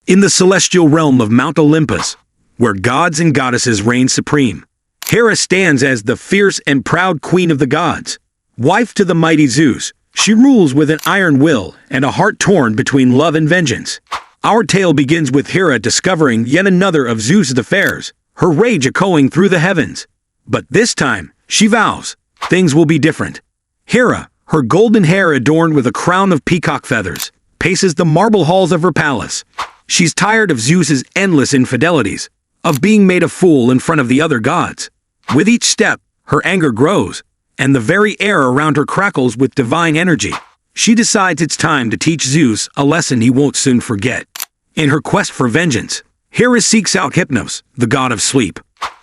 In the celestial realm of Mount Olympus, where gods and goddesses reign supreme, Hera stands as the fierce and proud queen of the gods. Wife to the mighty Zeus, she rules with an iron will and a heart torn between love and vengeance. Our tale begins with Hera discovering yet another of Zeus's affairs, her rage echoing through the heavens. But this time, she vows, things will be different. Hera, her golden hair adorned with a crown of peacock feathers, paces the marble halls of her palace. She's tired of Zeus's endless infidelities, of being made a fool in front of the other gods. With each step, her anger grows, and the very air around her crackles with divine energy. She decides it's time to teach Zeus a lesson he won't soon forget. In her quest for vengeance, Hera seeks out Hypnos, the god of sleep.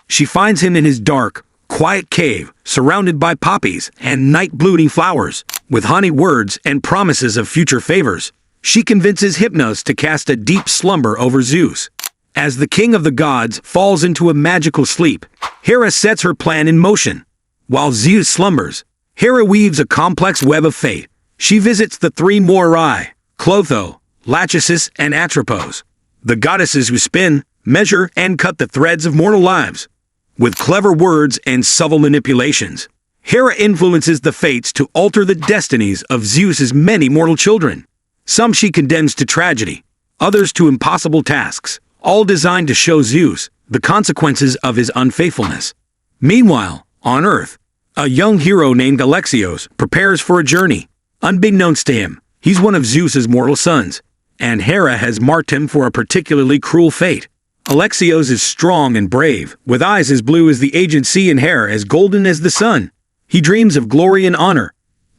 She finds him in his dark, quiet cave, surrounded by poppies and night-blooming flowers. With honeyed words and promises of future favors, she convinces Hypnos to cast a deep slumber over Zeus. As the king of the gods falls into a magical sleep, Hera sets her plan in motion. While Zeus slumbers, Hera weaves a complex web of fate. She visits the three Moirai, Clotho, Lachesis, and Atropos, the goddesses who spin, measure, and cut the threads of mortal lives. With clever words and subtle manipulations, Hera influences the fates to alter the destinies of Zeus's many mortal children. Some she condemns to tragedy, others to impossible tasks, all designed to show Zeus the consequences of his unfaithfulness. Meanwhile, on Earth, a young hero named Alexios prepares for a journey. Unbeknownst to him, he's one of Zeus's mortal sons, and Hera has marked him for a particularly cruel fate. Alexios is strong and brave, with eyes as blue as the aged sea and hair as golden as the sun. He dreams of glory and honor,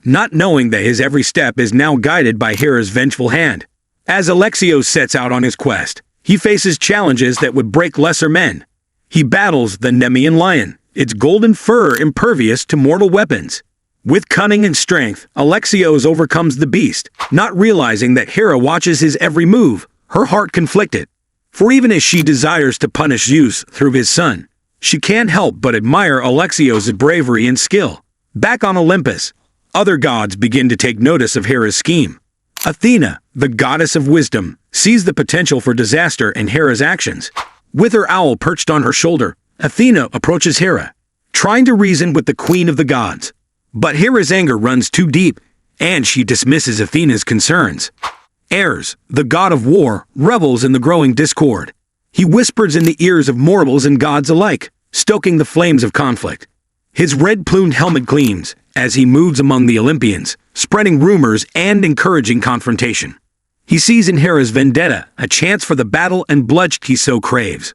not knowing that his every step is now guided by Hera's vengeful hand. As Alexios sets out on his quest, he faces challenges that would break lesser men. He battles the Nemean lion, its golden fur impervious to mortal weapons. With cunning and strength, Alexios overcomes the beast, not realizing that Hera watches his every move, her heart conflicted. For even as she desires to punish Zeus through his son, she can't help but admire Alexios' bravery and skill. Back on Olympus, other gods begin to take notice of Hera's scheme. Athena, the goddess of wisdom, sees the potential for disaster in Hera's actions. With her owl perched on her shoulder, Athena approaches Hera, trying to reason with the queen of the gods. But Hera's anger runs too deep, and she dismisses Athena's concerns. Ares, the god of war, revels in the growing discord. He whispers in the ears of mortals and gods alike, stoking the flames of conflict. His red-plumed helmet gleams as he moves among the Olympians, spreading rumors and encouraging confrontation. He sees in Hera's vendetta a chance for the battle and bloodshed he so craves.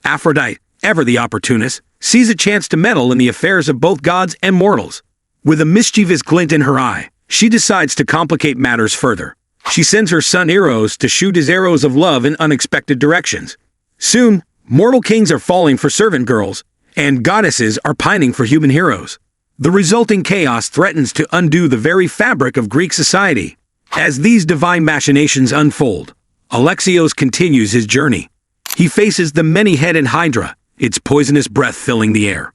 Aphrodite, ever the opportunist, sees a chance to meddle in the affairs of both gods and mortals. With a mischievous glint in her eye, she decides to complicate matters further. She sends her son Eros to shoot his arrows of love in unexpected directions. Soon, mortal kings are falling for servant girls, and goddesses are pining for human heroes. The resulting chaos threatens to undo the very fabric of Greek society. As these divine machinations unfold, Alexios continues his journey. He faces the many-headed Hydra, its poisonous breath filling the air.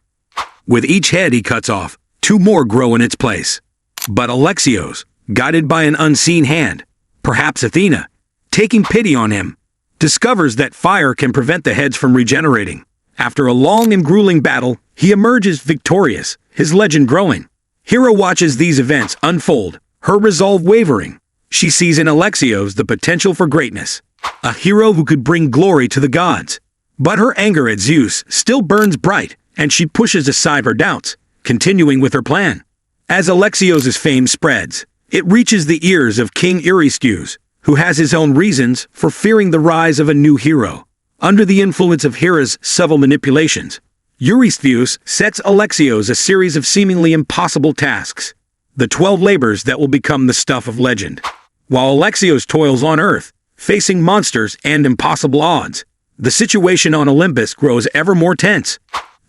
With each head he cuts off, two more grow in its place. But Alexios, guided by an unseen hand, perhaps Athena, taking pity on him, discovers that fire can prevent the heads from regenerating. After a long and grueling battle, he emerges victorious, his legend growing. Hera watches these events unfold, her resolve wavering. She sees in Alexios the potential for greatness, a hero who could bring glory to the gods. But her anger at Zeus still burns bright, and she pushes aside her doubts, continuing with her plan. As Alexios' fame spreads, it reaches the ears of King Eurystheus, who has his own reasons for fearing the rise of a new hero. Under the influence of Hera's subtle manipulations, Eurystheus sets Alexios a series of seemingly impossible tasks, the 12 labors that will become the stuff of legend. While Alexios toils on Earth, facing monsters and impossible odds, the situation on Olympus grows ever more tense.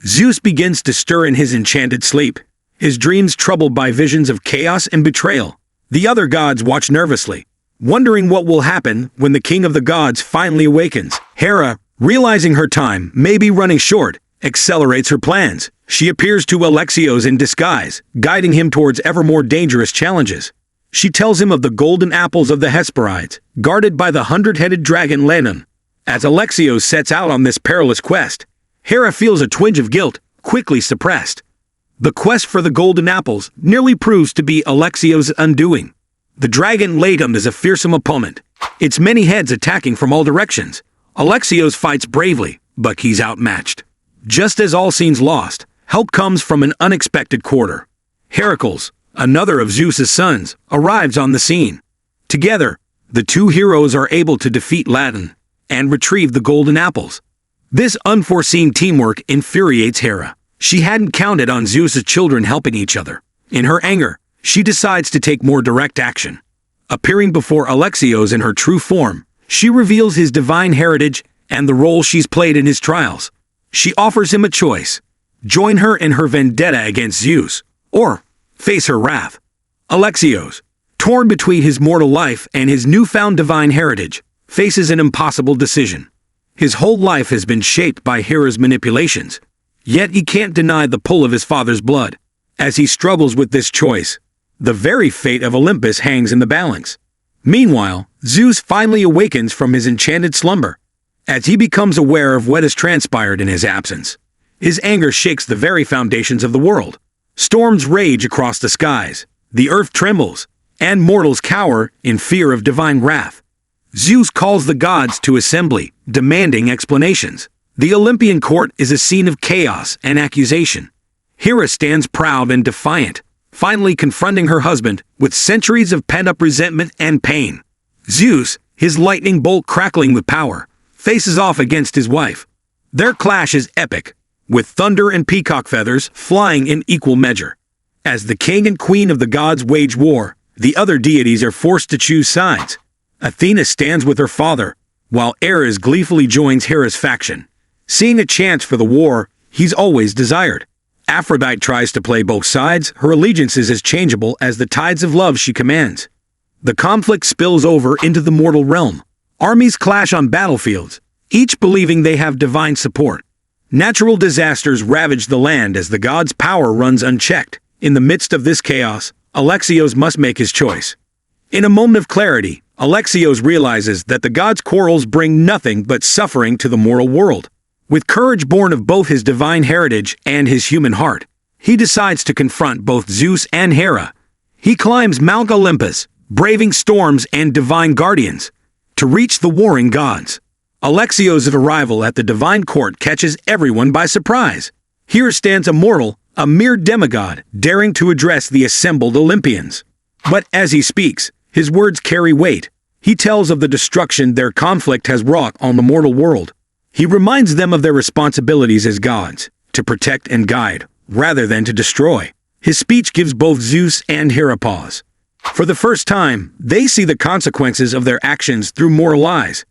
Zeus begins to stir in his enchanted sleep, his dreams troubled by visions of chaos and betrayal. The other gods watch nervously, wondering what will happen when the king of the gods finally awakens. Hera, realizing her time may be running short, accelerates her plans. She appears to Alexios in disguise, guiding him towards ever more dangerous challenges. She tells him of the golden apples of the Hesperides, guarded by the 100-headed dragon Lenon, As Alexios sets out on this perilous quest, Hera feels a twinge of guilt, quickly suppressed. The quest for the golden apples nearly proves to be Alexios' undoing. The dragon laid him as a fearsome opponent, its many heads attacking from all directions. Alexios fights bravely, but he's outmatched. Just as all seems lost, help comes from an unexpected quarter. Heracles, another of Zeus's sons, arrives on the scene. Together, the two heroes are able to defeat Ladon and retrieve the golden apples. This unforeseen teamwork infuriates Hera. She hadn't counted on Zeus's children helping each other. In her anger, she decides to take more direct action. Appearing before Alexios in her true form, she reveals his divine heritage and the role she's played in his trials. She offers him a choice: join her in her vendetta against Zeus, or face her wrath. Alexios, torn between his mortal life and his newfound divine heritage, faces an impossible decision. His whole life has been shaped by Hera's manipulations, yet he can't deny the pull of his father's blood. As he struggles with this choice, the very fate of Olympus hangs in the balance. Meanwhile, Zeus finally awakens from his enchanted slumber. As he becomes aware of what has transpired in his absence, his anger shakes the very foundations of the world. Storms rage across the skies, the earth trembles, and mortals cower in fear of divine wrath. Zeus calls the gods to assembly, demanding explanations. The Olympian court is a scene of chaos and accusation. Hera stands proud and defiant, finally confronting her husband with centuries of pent-up resentment and pain. Zeus, his lightning bolt crackling with power, faces off against his wife. Their clash is epic, with thunder and peacock feathers flying in equal measure. As the king and queen of the gods wage war, the other deities are forced to choose sides. Athena stands with her father, while Ares gleefully joins Hera's faction, seeing a chance for the war he's always desired. Aphrodite tries to play both sides, her allegiance is as changeable as the tides of love she commands. The conflict spills over into the mortal realm. Armies clash on battlefields, each believing they have divine support. Natural disasters ravage the land as the gods' power runs unchecked. In the midst of this chaos, Alexios must make his choice. In a moment of clarity, Alexios realizes that the gods' quarrels bring nothing but suffering to the mortal world. With courage born of both his divine heritage and his human heart, he decides to confront both Zeus and Hera. He climbs Mount Olympus, braving storms and divine guardians, to reach the warring gods. Alexios' arrival at the divine court catches everyone by surprise. Here stands a mortal, a mere demigod, daring to address the assembled Olympians. But as he speaks, his words carry weight. He tells of the destruction their conflict has wrought on the mortal world. He reminds them of their responsibilities as gods, to protect and guide, rather than to destroy. His speech gives both Zeus and Hera pause. For the first time, they see the consequences of their actions through mortal eyes.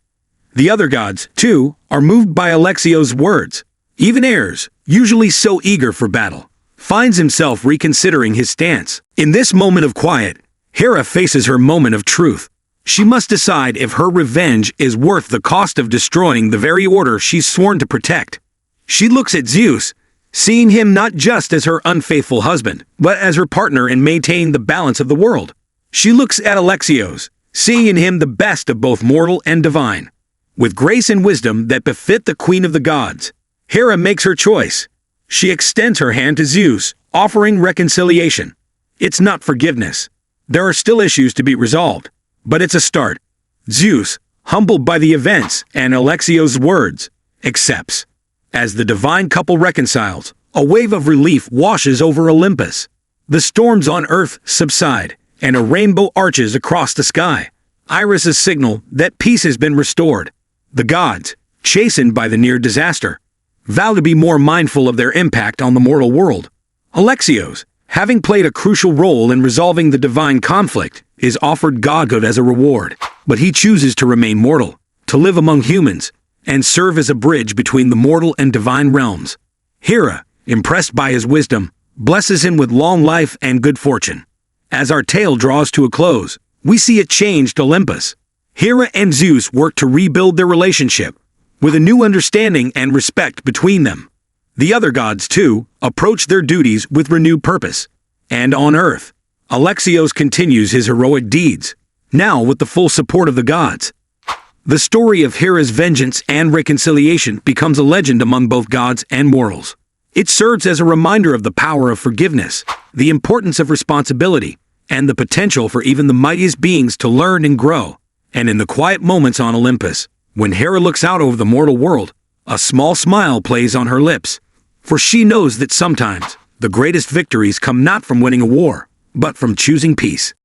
The other gods, too, are moved by Alexios' words. Even Ares, usually so eager for battle, finds himself reconsidering his stance. In this moment of quiet, Hera faces her moment of truth. She must decide if her revenge is worth the cost of destroying the very order she's sworn to protect. She looks at Zeus, seeing him not just as her unfaithful husband, but as her partner in maintaining the balance of the world. She looks at Alexios, seeing in him the best of both mortal and divine. With grace and wisdom that befit the queen of the gods, Hera makes her choice. She extends her hand to Zeus, offering reconciliation. It's not forgiveness. There are still issues to be resolved, but it's a start. Zeus, humbled by the events and Alexios' words, accepts. As the divine couple reconciles, a wave of relief washes over Olympus. The storms on earth subside, and a rainbow arches across the sky. Iris' signal that peace has been restored. The gods, chastened by the near disaster, vow to be more mindful of their impact on the mortal world. Alexios, having played a crucial role in resolving the divine conflict, is offered godhood as a reward, but he chooses to remain mortal, to live among humans, and serve as a bridge between the mortal and divine realms. Hera, impressed by his wisdom, blesses him with long life and good fortune. As our tale draws to a close, we see a changed Olympus. Hera and Zeus work to rebuild their relationship, with a new understanding and respect between them. The other gods, too, approach their duties with renewed purpose. And on Earth, Alexios continues his heroic deeds, now with the full support of the gods. The story of Hera's vengeance and reconciliation becomes a legend among both gods and mortals. It serves as a reminder of the power of forgiveness, the importance of responsibility, and the potential for even the mightiest beings to learn and grow. And in the quiet moments on Olympus, when Hera looks out over the mortal world, a small smile plays on her lips, for she knows that sometimes the greatest victories come not from winning a war, but from choosing peace.